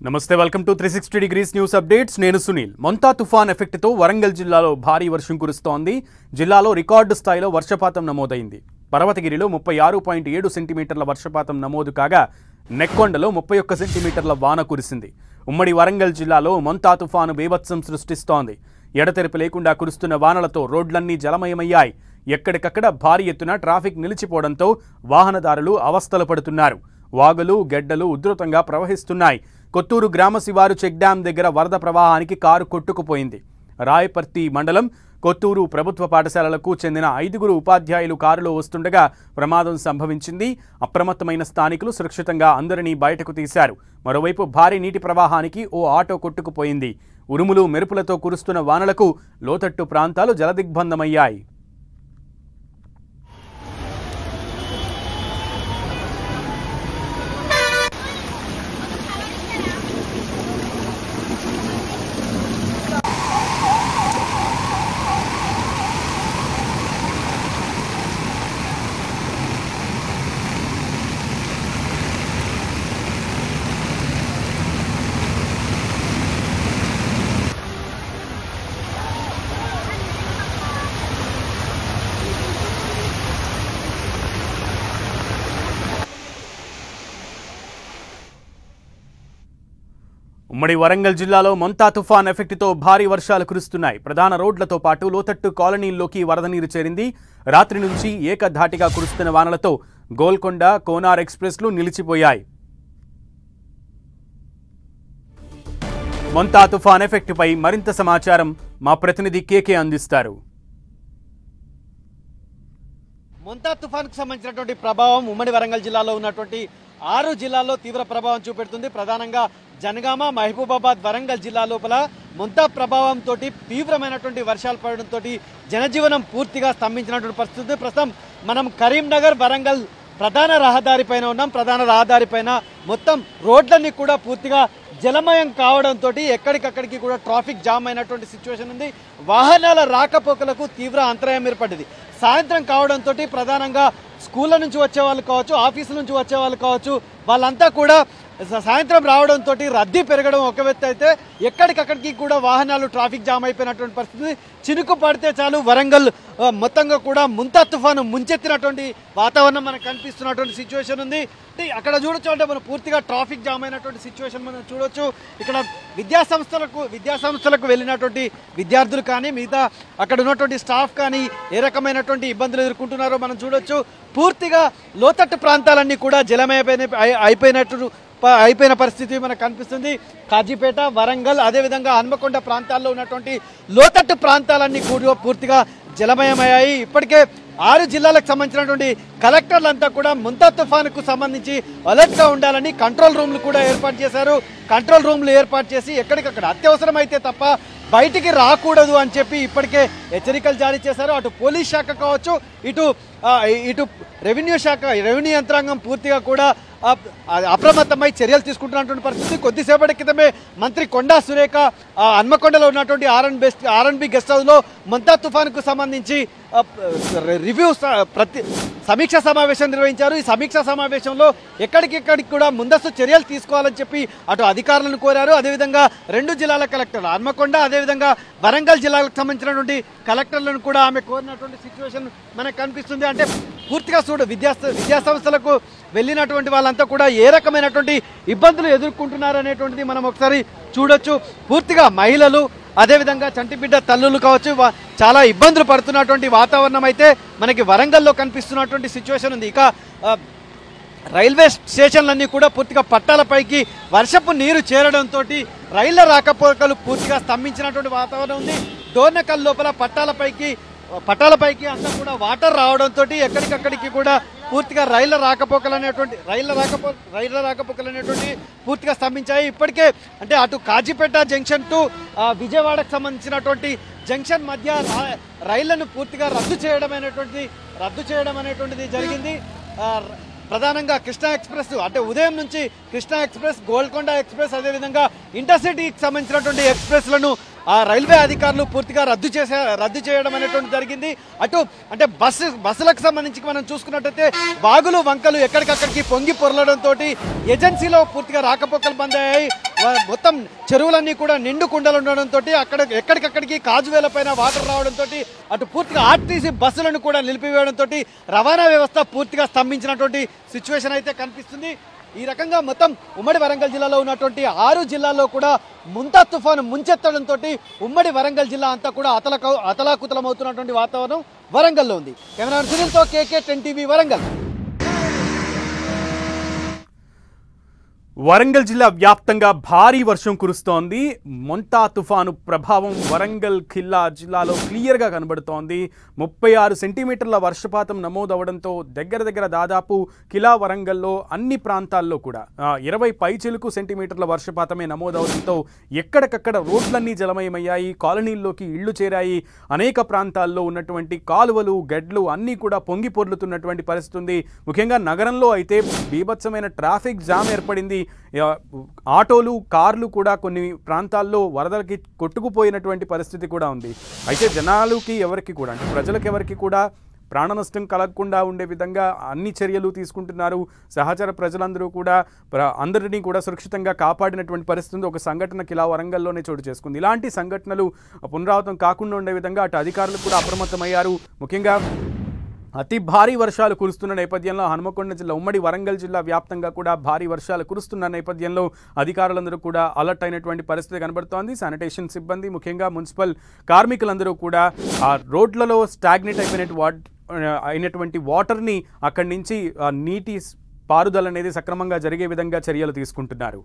నమస్తే welcome to 360 degrees news updates నేను సునీల్ మొంతా తుఫాన్ ఎఫెక్ట్ తో వరంగల్ జిల్లాలో భారీ వర్షం కురుస్తోంది జిల్లాలో రికార్డు స్థాయిలో వర్షపాతం నమోదైంది పర్వతగిరిలో 36.7 సెంటీమీటర్ల వర్షపాతం నమోదు కాగా నెక్కొండలో 31 సెంటీమీటర్ల వాన కురిసింది ఉమ్మడి వరంగల్ జిల్లాలో మొంతా తుఫాను బీభత్సం సృష్టిస్తోంది ఎడతెరిపి లేకుండా కురుస్తున్న వానలతో రోడ్లన్నీ జలమయమయ్యాయి ఎక్కడికక్కడ భారీ ఎత్తున ట్రాఫిక్ నిలిచిపోవడంతో వాహనదారులు అవస్థలు పడుతున్నారు వాగులు గెడ్డలు ఉధృతంగా ప్రవహిస్తున్నాయి కొత్తూరు గ్రామ శివారు చెక్ డ్యాం దగ్గర వరద ప్రవాహానికి కారు కొట్టుకుపోయింది రాయపర్తి మండలం కొత్తూరు ప్రభుత్వ పాఠశాలలకు చెందిన 5 ఉపాధ్యాయులు కారులో వస్తుండగా ప్రమాదం సంభవించింది అప్రమత్తమైన స్థానికులు సురక్షితంగా అందరినీ బయటకు తీశారు మరోవైపు భారీ నీటి ప్రవాహానికి ఓ ఆటో కొట్టుకుపోయింది ఉరుములు మెరుపులతో కురుస్తున్న వానలకు లోతట్టు ప్రాంతాలు జలదిగ్బంధమయ్యాయి ఉమ్మడి వరంగల్ జిల్లాలో మొంతా తుఫాన్ ఎఫెక్ట్తో భారీ వర్షాలు కురుస్తున్నాయి ప్రధాన రోడ్లతో పాటు లోతట్టు కాలనీల్లోకి వరద నీరు చేరింది రాత్రి నుంచి ఏకధాటిగా కురుస్తున్న వానలతో గోల్కొండ కోనార్ ఎక్స్ప్రెస్లు నిలిచిపోయాయి మొంతా తుఫాన్ ఎఫెక్ట్పై మరింత సమాచారం మా ప్రతినిధి కేకే అందిస్తారు మొంతా తుఫాన్కు సంబంధించినటువంటి ప్రభావం ఉమ్మడి వరంగల్ జిల్లాలో ఉన్నటువంటి 6 జిల్లాల్లో తీవ్ర ప్రభావం చూపెడుతుంది ప్రధానంగా జనగామ మహబూబాబాద్ వరంగల్ జిల్లా లోపల మొంతా ప్రభావంతో తీవ్రమైనటువంటి వర్షాలు పడడంతో జనజీవనం పూర్తిగా స్తంభించినటువంటి పరిస్థితి ప్రస్తుతం మనం కరీంనగర్ వరంగల్ ప్రధాన రహదారిపైన ఉన్నాం ప్రధాన రహదారిపైన మొత్తం రోడ్లన్నీ కూడా పూర్తిగా జలమయం కావడంతో ఎక్కడికక్కడికి కూడా ట్రాఫిక్ జామ్ అయినటువంటి సిచ్యువేషన్ ఉంది వాహనాల రాకపోకలకు తీవ్ర అంతరాయం ఏర్పడింది సాయంత్రం కావడంతో ప్రధానంగా స్కూళ్ళ నుంచి వచ్చే వాళ్ళు కావచ్చు ఆఫీసుల నుంచి వచ్చే వాళ్ళు కావచ్చు వాళ్ళంతా కూడా సాయంత్రం రావడంతో రద్దీ పెరగడం ఒక వ్యక్తి అయితే ఎక్కడికక్కడికి కూడా వాహనాలు ట్రాఫిక్ జామ్ అయిపోయినటువంటి పరిస్థితి చినుకు పడితే చాలు వరంగల్ మొత్తంగా కూడా మొంతా తుఫాను ముంచెత్తినటువంటి వాతావరణం మనకు కనిపిస్తున్నటువంటి సిచ్యువేషన్ ఉంది అక్కడ చూడొచ్చు అంటే మనం పూర్తిగా ట్రాఫిక్ జామ్ అయినటువంటి సిచ్యువేషన్ మనం చూడొచ్చు ఇక్కడ విద్యాసంస్థలకు వెళ్ళినటువంటి విద్యార్థులు కానీ మిగతా అక్కడ ఉన్నటువంటి స్టాఫ్ కానీ ఏ రకమైనటువంటి ఇబ్బందులు ఎదుర్కొంటున్నారో మనం చూడొచ్చు పూర్తిగా లోతట్టు ప్రాంతాలన్నీ కూడా అయిపోయిన పరిస్థితి మనకు కనిపిస్తుంది కాజీపేట వరంగల్ అదేవిధంగా హన్మకొండ ప్రాంతాల్లో ఉన్నటువంటి లోతట్టు ప్రాంతాలన్నీ కూడా పూర్తిగా జలమయమయ్యాయి ఇప్పటికే 6 జిల్లాలకు సంబంధించినటువంటి కలెక్టర్లంతా కూడా మొంతా తుఫానుకు సంబంధించి అలర్ట్గా ఉండాలని కంట్రోల్ రూమ్లు కూడా ఏర్పాటు చేశారు కంట్రోల్ రూమ్లు ఏర్పాటు చేసి ఎక్కడికక్కడ అత్యవసరం అయితే తప్ప బయటికి రాకూడదు అని చెప్పి ఇప్పటికే హెచ్చరికలు జారీ చేశారు అటు పోలీస్ శాఖ కావచ్చు ఇటు రెవెన్యూ యంత్రాంగం పూర్తిగా కూడా అప్రమత్తమై చర్యలు తీసుకుంటున్నటువంటి పరిస్థితి కొద్దిసేపటి క్రితమే మంత్రి కొండా సురేఖ హన్మకొండలో ఉన్నటువంటి ఆర్ఎన్బి గెస్ట్ హౌస్లో మొంతా తుఫానుకు సంబంధించి సమీక్షా సమావేశం నిర్వహించారు ఈ సమీక్షా సమావేశంలో ఎక్కడికెక్కడికి కూడా ముందస్తు చర్యలు తీసుకోవాలని చెప్పి అటు అధికారులను కోరారు అదేవిధంగా 2 జిల్లాల కలెక్టర్లు హన్మకొండ అదేవిధంగా వరంగల్ జిల్లాలకు సంబంధించినటువంటి కలెక్టర్లను కూడా ఆమె కోరినటువంటి సిచ్యువేషన్ మనకు కనిపిస్తుంది అంటే పూర్తిగా విద్యాసంస్థలకు వెళ్ళినటువంటి వాళ్ళంతా కూడా ఏ రకమైనటువంటి ఇబ్బందులు ఎదుర్కొంటున్నారు అనేటువంటిది మనం ఒకసారి చూడొచ్చు పూర్తిగా మహిళలు అదేవిధంగా చంటిబిడ్డ తల్లులు కావచ్చు చాలా ఇబ్బందులు పడుతున్నటువంటి వాతావరణం అయితే మనకి వరంగల్లో కనిపిస్తున్నటువంటి సిచ్యువేషన్ ఉంది ఇక రైల్వే స్టేషన్లన్నీ కూడా పూర్తిగా పట్టాలపైకి వర్షపు నీరు చేరడంతో రైళ్ల రాకపోకలు పూర్తిగా స్తంభించినటువంటి వాతావరణం ఉంది డోర్నకల్ లోపల పట్టాలపైకి అంతా కూడా వాటర్ రావడంతో ఎక్కడికక్కడికి కూడా పూర్తిగా రైళ్ల రాకపోకలు అనేటువంటి పూర్తిగా స్తంభించాయి ఇప్పటికే అంటే అటు కాజీపేట జంక్షన్ టు విజయవాడకు సంబంధించినటువంటి జంక్షన్ మధ్య రైళ్లను పూర్తిగా రద్దు చేయడం అనేటువంటిది జరిగింది ప్రధానంగా కృష్ణా ఎక్స్ప్రెస్ అంటే ఉదయం నుంచి కృష్ణా ఎక్స్ప్రెస్ గోల్కొండ ఎక్స్ప్రెస్ అదేవిధంగా ఇంటర్సిటీకి సంబంధించినటువంటి ఎక్స్ప్రెస్లను రైల్వే అధికారులు పూర్తిగా రద్దు చేయడం అనేటువంటి జరిగింది. అటు అంటే బస్సులకు సంబంధించి మనం చూసుకున్నట్లయితే వాగులు వంకలు ఎక్కడికక్కడికి పొంగి పొరలడంతో ఏజెన్సీలో పూర్తిగా రాకపోకలు బంద్ అయ్యాయి. మొత్తం చెరువులన్నీ కూడా నిండు కుండలు ఉండడంతో అక్కడ ఎక్కడికక్కడికి కాజువేల పైన వాటర్ రావడంతో అటు పూర్తిగా ఆర్టీసీ బస్సులను కూడా నిలిపివేయడంతో రవాణా వ్యవస్థ పూర్తిగా స్తంభించినటువంటి సిచ్యువేషన్ అయితే కనిపిస్తుంది. ఈ రకంగా మొత్తం ఉమ్మడి వరంగల్ జిల్లాలో ఉన్నటువంటి 6 జిల్లాల్లో కూడా ముంతా తుఫాను ముంచెత్తడంతో ఉమ్మడి వరంగల్ జిల్లా అంతా కూడా అతలాకుతలమవుతున్నటువంటి వాతావరణం వరంగల్లో ఉంది. కెమెరామెన్ సునీల్తో కేకే 10 టీవీ వరంగల్. వరంగల్ జిల్లా వ్యాప్తంగా భారీ వర్షం కురుస్తోంది. మొంతా తుఫాను ప్రభావం వరంగల్ ఖిల్లా జిల్లాలో క్లియర్గా కనబడుతోంది. 36 సెంటీమీటర్ల వర్షపాతం నమోదవడంతో దగ్గర దాదాపు ఖిలా వరంగల్లో అన్ని ప్రాంతాల్లో కూడా 20 పైచిలుకు సెంటీమీటర్ల వర్షపాతమే నమోదవడంతో ఎక్కడికక్కడ రోడ్లన్నీ జలమయమయ్యాయి, కాలనీల్లోకి ఇళ్లు చేరాయి. అనేక ప్రాంతాల్లో ఉన్నటువంటి కాలువలు గడ్లు అన్నీ కూడా పొంగి పొర్లుతున్నటువంటి పరిస్థితి ఉంది. ముఖ్యంగా నగరంలో అయితే బీభత్సమైన ట్రాఫిక్ జామ్ ఏర్పడింది. ఆటోలు కార్లు కూడా కొన్ని ప్రాంతాల్లో వరదలకి కొట్టుకుపోయినటువంటి పరిస్థితి కూడా ఉంది. అయితే జనాలకి ఎవరికి కూడా అంటే ప్రజలకు ఎవరికి కూడా ప్రాణ నష్టం కలగకుండా ఉండే విధంగా అన్ని చర్యలు తీసుకుంటున్నారు. సహచర ప్రజలందరూ కూడా అందరినీ కూడా సురక్షితంగా కాపాడినటువంటి పరిస్థితి ఒక సంఘటన కిలా వరంగల్లోనే చోటు చేసుకుంది. ఇలాంటి సంఘటనలు పునరావృతం కాకుండా ఉండే విధంగా అటు అధికారులు కూడా అప్రమత్తమయ్యారు. ముఖ్యంగా అతి భారీ వర్షాలు కురుస్తున్న నేపథ్యంలో హనుమకొండ జిల్లా ఉమ్మడి వరంగల్ జిల్లా వ్యాప్తంగా కూడా భారీ వర్షాలు కురుస్తున్న నేపథ్యంలో అధికారులందరూ కూడా అలర్ట్ అయినటువంటి పరిస్థితి కనబడుతోంది. శానిటేషన్ సిబ్బంది ముఖ్యంగా మున్సిపల్ కార్మికులందరూ కూడా ఆ రోడ్లలో స్టాగ్నేట్ అయినటువంటి వాటర్ని అక్కడి నుంచి నీటి పారుదల అనేది సక్రమంగా జరిగే విధంగా చర్యలు తీసుకుంటున్నారు.